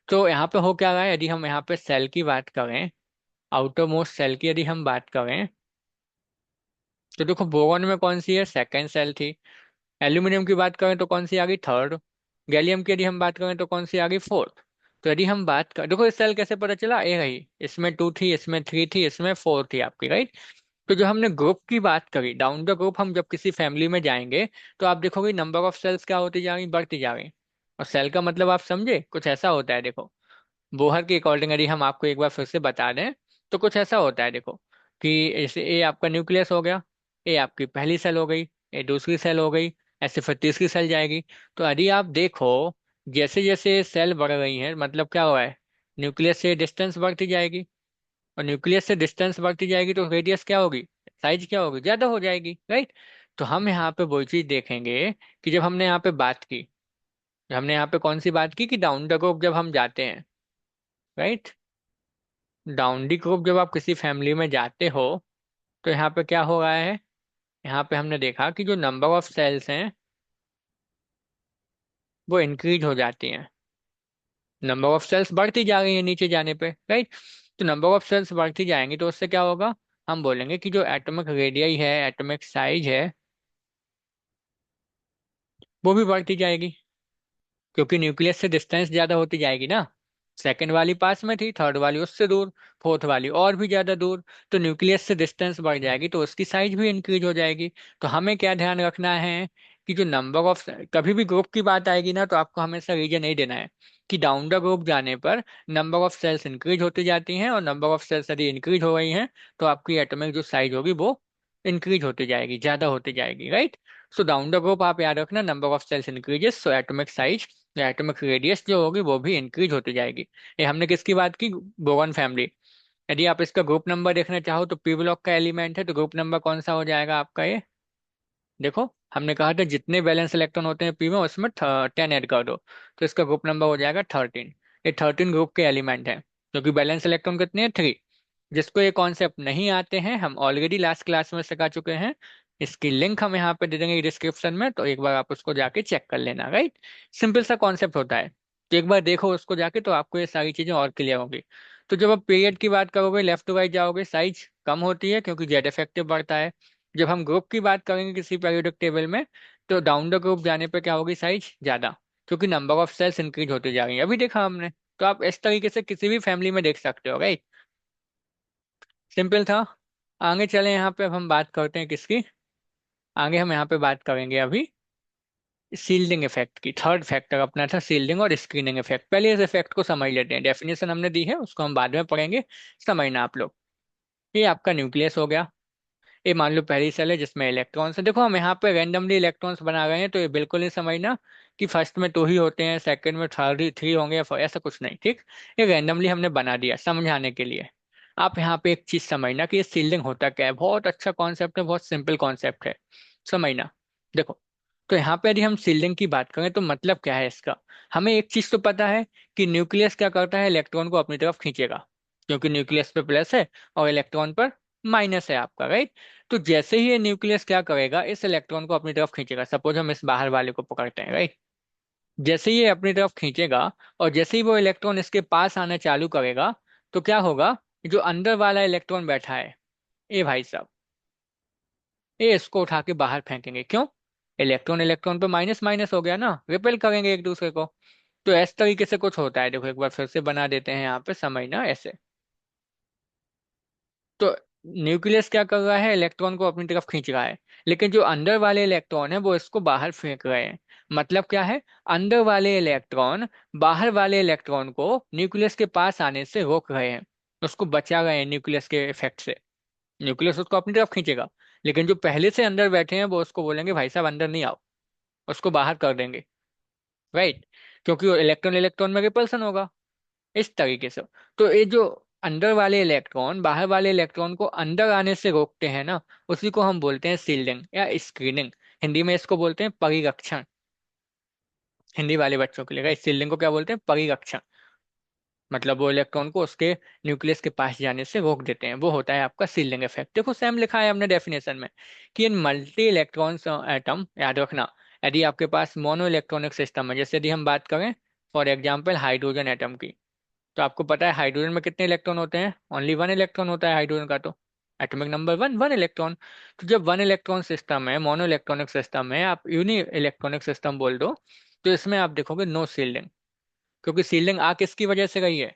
[SPEAKER 1] तो यहाँ पे हो क्या रहा है, यदि हम यहाँ पे सेल की बात करें, आउटर मोस्ट सेल की यदि हम बात करें, तो देखो बोरॉन में कौन सी है, सेकेंड सेल थी। एल्यूमिनियम की बात करें तो कौन सी आ गई, थर्ड। गैलियम की यदि हम बात करें तो कौन सी आ गई, फोर्थ। तो यदि हम बात कर, देखो इस सेल कैसे पता चला, ए रही, इसमें 2 थी, इसमें 3 थी, इसमें 4 थी आपकी, राइट। तो जो हमने ग्रुप की बात करी, डाउन द ग्रुप हम जब किसी फैमिली में जाएंगे, तो आप देखोगे नंबर ऑफ सेल्स क्या होती जा रही, बढ़ती जा रही। और सेल का मतलब आप समझे, कुछ ऐसा होता है, देखो बोहर के अकॉर्डिंग यदि हम आपको एक बार फिर से बता दें, तो कुछ ऐसा होता है, देखो कि जैसे ए आपका न्यूक्लियस हो गया, ए आपकी पहली सेल हो गई, ए दूसरी सेल हो गई, ऐसे फिर तीसरी सेल जाएगी। तो यदि आप देखो, जैसे जैसे सेल बढ़ रही है, मतलब क्या हुआ है, न्यूक्लियस से डिस्टेंस बढ़ती जाएगी, और न्यूक्लियस से डिस्टेंस बढ़ती जाएगी तो रेडियस क्या होगी, साइज क्या होगी, ज्यादा हो जाएगी, राइट। तो हम यहाँ पे वही चीज देखेंगे कि जब हमने यहाँ पे बात की, हमने यहाँ पे कौन सी बात की कि डाउन द ग्रुप जब हम जाते हैं, राइट, डाउन दी ग्रुप जब आप किसी फैमिली में जाते हो, तो यहाँ पे क्या हो रहा है, यहाँ पे हमने देखा कि जो नंबर ऑफ सेल्स हैं वो इंक्रीज हो जाती हैं। नंबर ऑफ सेल्स बढ़ती जा रही है नीचे जाने पे, राइट। तो नंबर ऑफ सेल्स बढ़ती जाएंगी तो उससे क्या होगा, हम बोलेंगे कि जो एटॉमिक रेडियस है, एटॉमिक साइज है, वो भी बढ़ती जाएगी, क्योंकि न्यूक्लियस से डिस्टेंस ज्यादा होती जाएगी ना। सेकंड वाली पास में थी, थर्ड वाली उससे दूर, फोर्थ वाली और भी ज्यादा दूर। तो न्यूक्लियस से डिस्टेंस बढ़ जाएगी तो उसकी साइज भी इंक्रीज हो जाएगी। तो हमें क्या ध्यान रखना है कि जो नंबर ऑफ, कभी भी ग्रुप की बात आएगी ना, तो आपको हमेशा रीजन नहीं देना है कि डाउन द ग्रुप जाने पर नंबर ऑफ सेल्स इंक्रीज होती जाती हैं, और नंबर ऑफ सेल्स यदि इंक्रीज हो रही हैं तो आपकी एटॉमिक जो साइज होगी वो इंक्रीज होती जाएगी, ज्यादा होती जाएगी, right. So down the group आप याद रखना, number of shells increases, so atomic size या एटॉमिक रेडियस जो होगी वो भी इंक्रीज होती जाएगी। ये हमने किसकी बात की, बोरॉन फैमिली। यदि आप इसका ग्रुप नंबर देखना चाहो तो पी ब्लॉक का एलिमेंट है, तो ग्रुप नंबर कौन सा हो जाएगा आपका ये, देखो हमने कहा था जितने बैलेंस इलेक्ट्रॉन होते हैं पी में उसमें 10 ऐड कर दो, तो इसका ग्रुप नंबर हो जाएगा 13। ये 13 ग्रुप के एलिमेंट हैं, क्योंकि बैलेंस इलेक्ट्रॉन कितने हैं, 3। जिसको ये कॉन्सेप्ट नहीं आते हैं, हम ऑलरेडी लास्ट क्लास में सिखा चुके हैं, इसकी लिंक हम यहाँ पे दे देंगे डिस्क्रिप्शन में, तो एक बार आप उसको जाके चेक कर लेना, राइट। सिंपल सा कॉन्सेप्ट होता है, तो एक बार देखो उसको जाके, तो आपको ये सारी चीजें और क्लियर होंगी। तो जब आप पीरियड की बात करोगे, लेफ्ट टू राइट जाओगे, साइज कम होती है क्योंकि जेड इफेक्टिव बढ़ता है। जब हम ग्रुप की बात करेंगे किसी पीरियोडिक टेबल में, तो डाउन द ग्रुप जाने पे क्या होगी, साइज ज्यादा, क्योंकि नंबर ऑफ सेल्स इंक्रीज होती जा रही है, अभी देखा हमने। तो आप इस तरीके से किसी भी फैमिली में देख सकते हो, राइट। सिंपल था। आगे चले, यहाँ पे अब हम बात करते हैं किसकी, आगे हम यहाँ पे बात करेंगे अभी शील्डिंग इफेक्ट की थर्ड फैक्टर अपना था शील्डिंग और स्क्रीनिंग इफेक्ट। पहले इस इफेक्ट को समझ लेते हैं, डेफिनेशन हमने दी है उसको हम बाद में पढ़ेंगे, समझना आप लोग। ये आपका न्यूक्लियस हो गया। ये मान लो पहली सेल है जिसमें इलेक्ट्रॉन्स है। देखो हम यहाँ पे रैंडमली इलेक्ट्रॉन्स बना रहे हैं, तो ये बिल्कुल नहीं समझना कि फर्स्ट में 2 ही होते हैं, सेकंड में थर्ड 3 होंगे या ऐसा कुछ नहीं, ठीक। ये रैंडमली हमने बना दिया समझाने के लिए। आप यहाँ पे एक चीज समझना कि ये सील्डिंग होता क्या है। बहुत अच्छा कॉन्सेप्ट है, बहुत सिंपल कॉन्सेप्ट है, समझना। देखो, तो यहाँ पे यदि हम सील्डिंग की बात करें तो मतलब क्या है इसका। हमें एक चीज तो पता है कि न्यूक्लियस क्या करता है, इलेक्ट्रॉन को अपनी तरफ खींचेगा, क्योंकि न्यूक्लियस पे प्लस है और इलेक्ट्रॉन पर माइनस है आपका, राइट। तो जैसे ही ये न्यूक्लियस क्या करेगा, इस इलेक्ट्रॉन को अपनी तरफ खींचेगा। सपोज हम इस बाहर वाले को पकड़ते हैं, राइट। जैसे ही ये अपनी तरफ खींचेगा और जैसे ही वो इलेक्ट्रॉन इसके पास आना चालू करेगा, तो क्या होगा, जो अंदर वाला इलेक्ट्रॉन बैठा है, ए भाई साहब, ये इसको उठा के बाहर फेंकेंगे। क्यों? इलेक्ट्रॉन इलेक्ट्रॉन पे माइनस माइनस हो गया ना, रिपेल करेंगे एक दूसरे को। तो इस तरीके से कुछ होता है। देखो एक बार फिर से बना देते हैं यहाँ पे, समझना ऐसे। तो न्यूक्लियस क्या कर रहा है, इलेक्ट्रॉन को अपनी तरफ खींच रहा है, लेकिन जो अंदर वाले इलेक्ट्रॉन है वो इसको बाहर फेंक रहे हैं। मतलब क्या है, अंदर वाले इलेक्ट्रॉन बाहर वाले इलेक्ट्रॉन को न्यूक्लियस के पास आने से रोक रहे हैं, उसको बचा रहे हैं न्यूक्लियस के इफेक्ट से। न्यूक्लियस उसको अपनी तरफ खींचेगा, लेकिन जो पहले से अंदर बैठे हैं वो उसको बोलेंगे भाई साहब अंदर नहीं आओ, उसको बाहर कर देंगे, राइट। क्योंकि वो इलेक्ट्रॉन इलेक्ट्रॉन में रिपल्सन होगा, इस तरीके से। तो ये जो अंदर वाले इलेक्ट्रॉन बाहर वाले इलेक्ट्रॉन को अंदर आने से रोकते हैं ना, उसी को हम बोलते हैं सील्डिंग या स्क्रीनिंग। हिंदी में इसको बोलते हैं परिरक्षण। हिंदी वाले बच्चों के लिए इस सील्डिंग को क्या बोलते हैं, परिरक्षण। मतलब वो इलेक्ट्रॉन को उसके न्यूक्लियस के पास जाने से रोक देते हैं, वो होता है आपका सील्डिंग इफेक्ट। देखो सेम लिखा है हमने डेफिनेशन में कि इन मल्टी इलेक्ट्रॉन्स एटम, याद रखना, यदि आपके पास मोनो इलेक्ट्रॉनिक सिस्टम है, जैसे यदि हम बात करें फॉर एग्जाम्पल हाइड्रोजन एटम की, तो आपको पता है हाइड्रोजन में कितने इलेक्ट्रॉन होते हैं, ओनली 1 इलेक्ट्रॉन होता है हाइड्रोजन का। तो एटॉमिक नंबर 1, 1 इलेक्ट्रॉन। तो जब 1 इलेक्ट्रॉन सिस्टम है, मोनो इलेक्ट्रॉनिक सिस्टम है, आप यूनि इलेक्ट्रॉनिक सिस्टम बोल दो, तो इसमें आप देखोगे नो सील्डिंग। क्योंकि सील्डिंग आ किसकी वजह से गई है,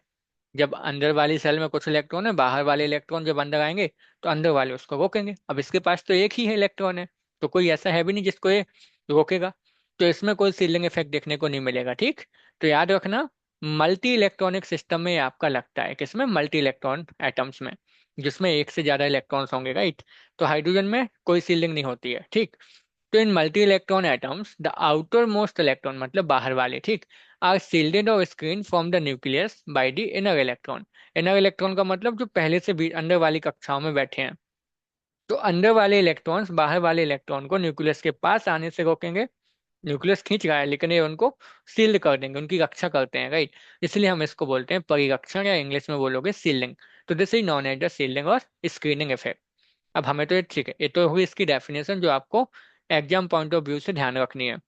[SPEAKER 1] जब अंदर वाली सेल में कुछ इलेक्ट्रॉन है, बाहर वाले इलेक्ट्रॉन जब अंदर आएंगे तो अंदर वाले उसको रोकेंगे। अब इसके पास तो एक ही है इलेक्ट्रॉन है, तो कोई ऐसा है भी नहीं जिसको ये रोकेगा। तो इसमें कोई सीलिंग इफेक्ट देखने को नहीं मिलेगा, ठीक। तो याद रखना, मल्टी इलेक्ट्रॉनिक सिस्टम में ये आपका लगता है, किसमें, मल्टी इलेक्ट्रॉन एटम्स में, जिसमें एक से ज्यादा इलेक्ट्रॉन्स होंगे, राइट। तो हाइड्रोजन में कोई सीलिंग नहीं होती है, ठीक। तो in multi electron atoms the outer most electron, मतलब बाहर वाले, ठीक, आर सील्डेड और screen from the nucleus by the inner electron. Inner electron का मतलब जो पहले से भी अंदर वाली कक्षाओं में बैठे हैं। तो अंदर वाले इलेक्ट्रॉन्स बाहर वाले इलेक्ट्रॉन को न्यूक्लियस के पास आने से रोकेंगे। न्यूक्लियस खींच रहा है लेकिन ये उनको सील्ड कर देंगे, उनकी रक्षा करते हैं, राइट। इसलिए हम इसको बोलते हैं परिरक्षण, या इंग्लिश में बोलोगे सीलिंग। तो this is known as the shielding और स्क्रीनिंग इफेक्ट। अब हमें तो ये ठीक है, ये तो हुई इसकी डेफिनेशन जो आपको एग्जाम पॉइंट ऑफ व्यू से ध्यान रखनी है।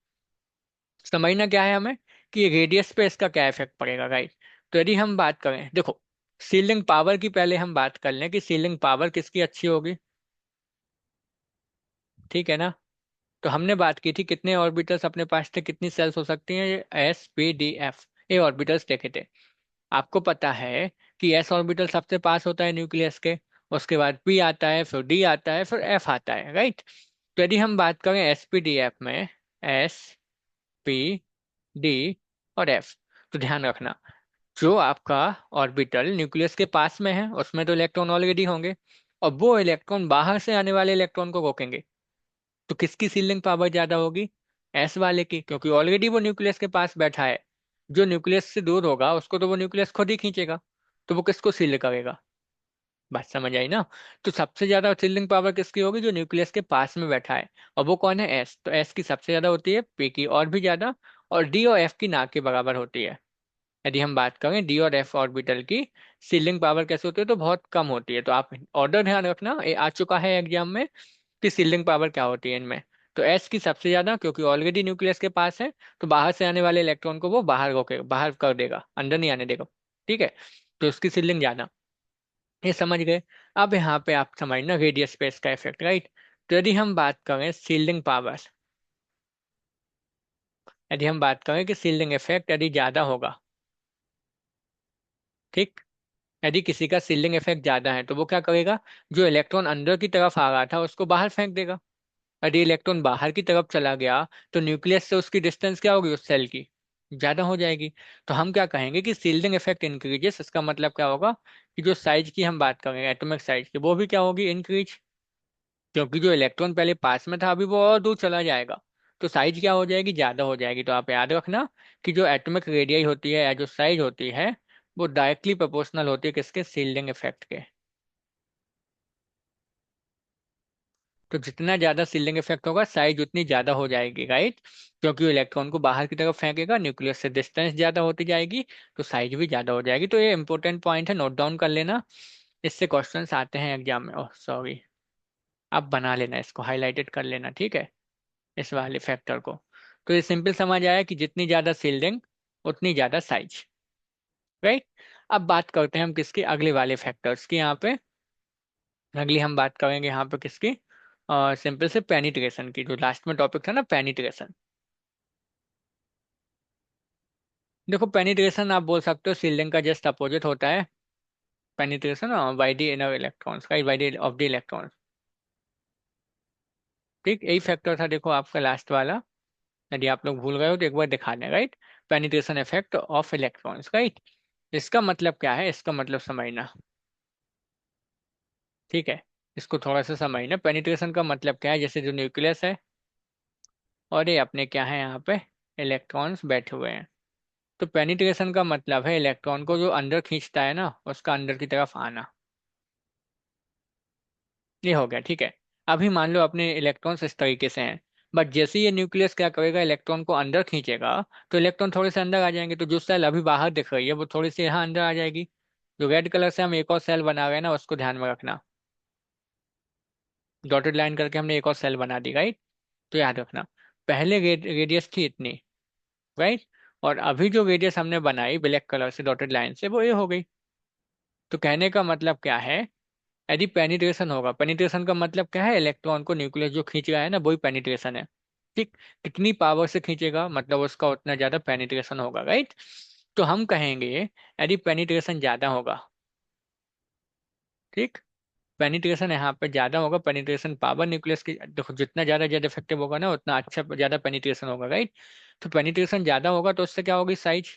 [SPEAKER 1] समझना क्या है हमें कि रेडियस पे इसका क्या इफेक्ट पड़ेगा, राइट। तो यदि हम बात करें, देखो सीलिंग पावर की पहले हम बात कर लें कि सीलिंग पावर किसकी अच्छी होगी, ठीक है ना। तो हमने बात की थी कितने ऑर्बिटल्स अपने पास थे, कितनी सेल्स हो सकती हैं, S P D F, ये ऑर्बिटल्स देखे थे। आपको पता है कि S ऑर्बिटल सबसे पास होता है न्यूक्लियस के, उसके बाद P आता है, फिर D आता है, फिर F आता है, राइट। तो यदि हम बात करें S P D F में, S P D और F, तो ध्यान रखना, जो आपका ऑर्बिटल न्यूक्लियस के पास में है उसमें तो इलेक्ट्रॉन ऑलरेडी होंगे, और वो इलेक्ट्रॉन बाहर से आने वाले इलेक्ट्रॉन को रोकेंगे। तो किसकी सीलिंग पावर ज्यादा होगी, एस वाले की, क्योंकि ऑलरेडी वो न्यूक्लियस के पास बैठा है। जो न्यूक्लियस से दूर होगा उसको तो वो न्यूक्लियस खुद ही खींचेगा, तो वो किसको सील करेगा। बात समझ आई ना। तो सबसे ज्यादा सीलिंग पावर किसकी होगी, जो न्यूक्लियस के पास में बैठा है, और वो कौन है, एस। तो एस की सबसे ज्यादा होती है, पी की और भी ज्यादा, और डी और एफ की ना के बराबर होती है। यदि हम बात करें डी और एफ ऑर्बिटल की सीलिंग पावर कैसे होती है, तो बहुत कम होती है। तो आप ऑर्डर ध्यान रखना, ये आ चुका है एग्जाम में कि सीलिंग पावर क्या होती है इनमें। तो एस की सबसे ज्यादा, क्योंकि ऑलरेडी न्यूक्लियस के पास है, तो बाहर से आने वाले इलेक्ट्रॉन को वो बाहर रोके, बाहर कर देगा, अंदर नहीं आने देगा, ठीक है। तो उसकी सीलिंग ज्यादा, ये समझ गए। अब यहाँ पे आप समझना रेडियस स्पेस का इफेक्ट, राइट। तो यदि हम बात करें सीलिंग पावर, यदि हम बात करें कि सीलिंग इफेक्ट यदि ज्यादा होगा, ठीक, यदि किसी का सीलिंग इफेक्ट ज्यादा है तो वो क्या करेगा, जो इलेक्ट्रॉन अंदर की तरफ आ रहा था उसको बाहर फेंक देगा, यदि इलेक्ट्रॉन बाहर की तरफ चला गया तो न्यूक्लियस से उसकी डिस्टेंस क्या होगी उस सेल की, ज्यादा हो जाएगी। तो हम क्या कहेंगे कि सील्डिंग इफेक्ट इंक्रीजेस। इसका मतलब क्या होगा कि जो साइज की हम बात करेंगे एटॉमिक साइज की, वो भी क्या होगी, इंक्रीज। क्योंकि जो इलेक्ट्रॉन पहले पास में था अभी वो और दूर चला जाएगा, तो साइज क्या हो जाएगी, ज्यादा हो जाएगी। तो आप याद रखना कि जो एटॉमिक रेडियस होती है या जो साइज होती है वो डायरेक्टली प्रोपोर्शनल होती है किसके, सील्डिंग इफेक्ट के। तो जितना ज्यादा सीलिंग इफेक्ट होगा साइज उतनी ज्यादा हो जाएगी, राइट। क्योंकि वो इलेक्ट्रॉन को बाहर की तरफ फेंकेगा, न्यूक्लियस से डिस्टेंस ज्यादा होती जाएगी, तो साइज भी ज्यादा हो जाएगी। तो ये इंपॉर्टेंट पॉइंट है, नोट डाउन कर लेना। इससे क्वेश्चंस आते हैं एग्जाम में। ओह सॉरी, आप बना लेना, इसको हाईलाइटेड कर लेना, ठीक है, इस वाले फैक्टर को। तो ये सिंपल समझ आया कि जितनी ज्यादा सील्डिंग उतनी ज्यादा साइज, राइट। अब बात करते हैं हम किसके, अगले वाले फैक्टर्स की। यहाँ पे अगली हम बात करेंगे यहाँ पे किसकी, सिंपल से पेनिट्रेशन की, जो लास्ट में टॉपिक था ना, पेनिट्रेशन। देखो पेनिट्रेशन आप बोल सकते हो सील्डिंग का जस्ट अपोजिट होता है। Penetration bye the inner electrons, right, by the of the electrons. ठीक, यही फैक्टर था देखो आपका लास्ट वाला। यदि आप लोग भूल गए हो तो एक बार दिखा दें, right. Penetration effect of electrons, right. इसका मतलब क्या है, इसका मतलब समझना, ठीक है। इसको थोड़ा सा समझना, पेनिट्रेशन का मतलब क्या है, जैसे जो न्यूक्लियस है और ये अपने क्या है यहाँ पे इलेक्ट्रॉन्स बैठे हुए हैं। तो पेनिट्रेशन का मतलब है इलेक्ट्रॉन को जो अंदर खींचता है ना, उसका अंदर की तरफ आना। ये हो गया, ठीक है। अभी मान लो अपने इलेक्ट्रॉन्स इस तरीके से हैं, बट जैसे ही ये न्यूक्लियस क्या करेगा, इलेक्ट्रॉन को अंदर खींचेगा, तो इलेक्ट्रॉन थोड़े से अंदर आ जाएंगे। तो जो सेल अभी बाहर दिख रही है वो थोड़ी सी यहाँ अंदर आ जाएगी। जो रेड कलर से हम एक और सेल बना रहे हैं ना, उसको ध्यान में रखना। डॉटेड लाइन करके हमने एक और सेल बना दी, राइट। तो याद रखना, पहले रेडियस थी इतनी, राइट। और अभी जो रेडियस हमने बनाई ब्लैक कलर से डॉटेड लाइन से, वो ये हो गई। तो कहने का मतलब क्या है, यदि पेनिट्रेशन होगा, पेनिट्रेशन का मतलब क्या है, इलेक्ट्रॉन को न्यूक्लियस जो खींच रहा है ना, वही पेनिट्रेशन है। ठीक, कितनी पावर से खींचेगा मतलब उसका उतना ज्यादा पेनिट्रेशन होगा, राइट। तो हम कहेंगे यदि पेनिट्रेशन ज्यादा होगा, ठीक, पेनिट्रेशन यहाँ पे ज्यादा होगा, पेनिट्रेशन पावर न्यूक्लियस की देखो जितना ज्यादा ज्यादा इफेक्टिव होगा ना उतना अच्छा ज्यादा पेनिट्रेशन होगा, राइट। तो पेनिट्रेशन ज्यादा होगा तो उससे क्या होगी, साइज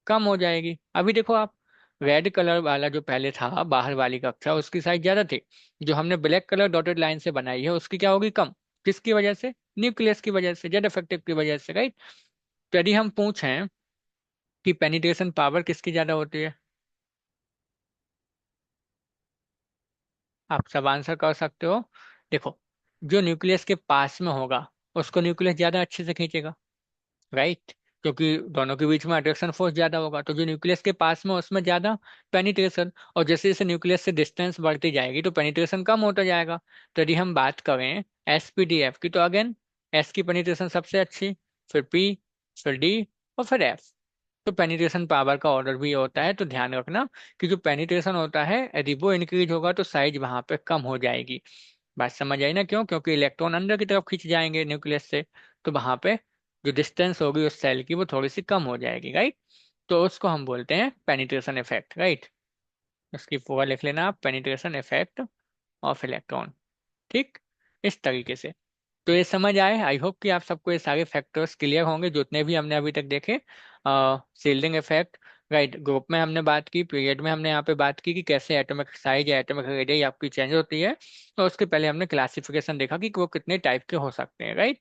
[SPEAKER 1] कम हो जाएगी। अभी देखो आप, रेड कलर वाला जो पहले था बाहर वाली कक्षा, उसकी साइज ज्यादा थी। जो हमने ब्लैक कलर डॉटेड लाइन से बनाई है उसकी क्या होगी, कम। किसकी वजह से, न्यूक्लियस की वजह से, जेड इफेक्टिव की वजह से, राइट। तो यदि हम पूछें कि पेनिट्रेशन पावर किसकी ज्यादा होती है, आप सब आंसर कर सकते हो। देखो, जो न्यूक्लियस के पास में होगा उसको न्यूक्लियस ज्यादा अच्छे से खींचेगा, राइट। क्योंकि दोनों के बीच में अट्रैक्शन फोर्स ज्यादा होगा, तो जो न्यूक्लियस के पास में उसमें ज्यादा पेनिट्रेशन। और जैसे जैसे न्यूक्लियस से डिस्टेंस बढ़ती जाएगी तो पेनिट्रेशन कम होता जाएगा। तो यदि हम बात करें एसपीडीएफ की, तो अगेन एस की पेनिट्रेशन सबसे अच्छी, फिर पी, फिर डी, और फिर एफ। तो पेनिट्रेशन पावर का ऑर्डर भी होता है। तो ध्यान रखना कि जो पेनिट्रेशन होता है यदि वो इंक्रीज होगा तो साइज वहां पे कम हो जाएगी। बात समझ आई ना, क्यों, क्योंकि इलेक्ट्रॉन अंदर की तरफ खिंच जाएंगे न्यूक्लियस से, तो वहां पे जो डिस्टेंस होगी उस सेल की वो थोड़ी सी कम हो जाएगी, राइट। तो उसको हम बोलते हैं पेनिट्रेशन इफेक्ट, राइट। उसकी पूरा लिख लेना आप, पेनिट्रेशन इफेक्ट ऑफ इलेक्ट्रॉन। ठीक, इस तरीके से। तो ये समझ आए, आई होप कि आप सबको ये सारे फैक्टर्स क्लियर होंगे जितने भी हमने अभी तक देखे। सील्डिंग इफेक्ट, राइट, ग्रुप में हमने बात की, पीरियड में हमने यहाँ पे बात की कि कैसे एटॉमिक साइज या एटॉमिक रेडियस आपकी चेंज होती है। और उसके पहले हमने क्लासिफिकेशन देखा कि वो कितने टाइप के हो सकते हैं, राइट।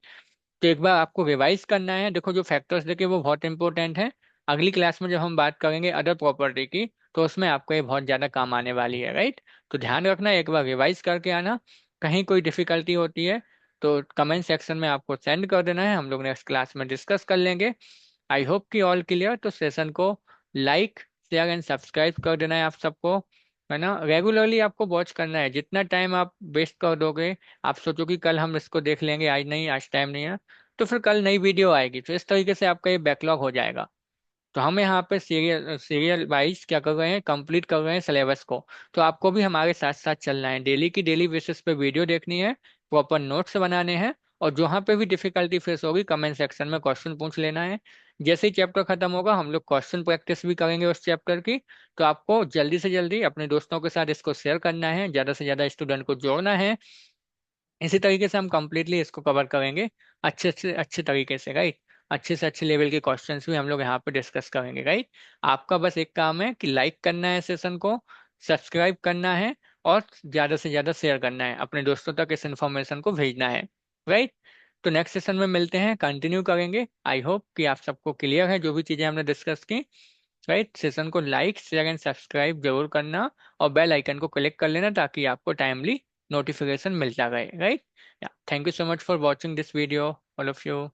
[SPEAKER 1] तो एक बार आपको रिवाइज करना है, देखो जो फैक्टर्स देखे वो बहुत इंपॉर्टेंट है। अगली क्लास में जब हम बात करेंगे अदर प्रॉपर्टी की, तो उसमें आपको ये बहुत ज़्यादा काम आने वाली है, राइट। तो ध्यान रखना, एक बार रिवाइज करके आना। कहीं कोई डिफिकल्टी होती है तो कमेंट सेक्शन में आपको सेंड कर देना है, हम लोग नेक्स्ट क्लास में डिस्कस कर लेंगे। आई होप कि ऑल क्लियर। तो सेशन को लाइक, शेयर एंड सब्सक्राइब कर देना है आप सबको, है ना। रेगुलरली आपको वॉच करना है, जितना टाइम आप वेस्ट कर दोगे, आप सोचो कि कल हम इसको देख लेंगे, आज नहीं, आज टाइम नहीं है, तो फिर कल नई वीडियो आएगी, तो इस तरीके से आपका ये बैकलॉग हो जाएगा। तो हम यहाँ पे सीरियल सीरियल वाइज क्या कर रहे हैं, कंप्लीट कर रहे हैं सिलेबस को। तो आपको भी हमारे साथ साथ चलना है, डेली की डेली बेसिस पे वीडियो देखनी है, प्रॉपर नोट्स बनाने हैं। और जहाँ पे भी डिफिकल्टी फेस होगी कमेंट सेक्शन में क्वेश्चन पूछ लेना है। जैसे ही चैप्टर खत्म होगा हम लोग क्वेश्चन प्रैक्टिस भी करेंगे उस चैप्टर की। तो आपको जल्दी से जल्दी अपने दोस्तों के साथ इसको शेयर करना है, ज़्यादा से ज़्यादा स्टूडेंट को जोड़ना है। इसी तरीके से हम कंप्लीटली इसको कवर करेंगे, अच्छे से अच्छे तरीके से, राइट। अच्छे से अच्छे लेवल के क्वेश्चंस भी हम लोग यहाँ पे डिस्कस करेंगे, राइट। आपका बस एक काम है कि लाइक करना है सेशन को, सब्सक्राइब करना है, और ज़्यादा से ज़्यादा शेयर करना है, अपने दोस्तों तक इस इन्फॉर्मेशन को भेजना है, राइट। तो नेक्स्ट सेशन में मिलते हैं, कंटिन्यू करेंगे। आई होप कि आप सबको क्लियर है जो भी चीज़ें हमने डिस्कस की, राइट। सेशन को लाइक शेयर एंड सब्सक्राइब जरूर करना, और बेल आइकन को क्लिक कर लेना ताकि आपको टाइमली नोटिफिकेशन मिलता रहे, right. Thank you so much for watching this video, all of you.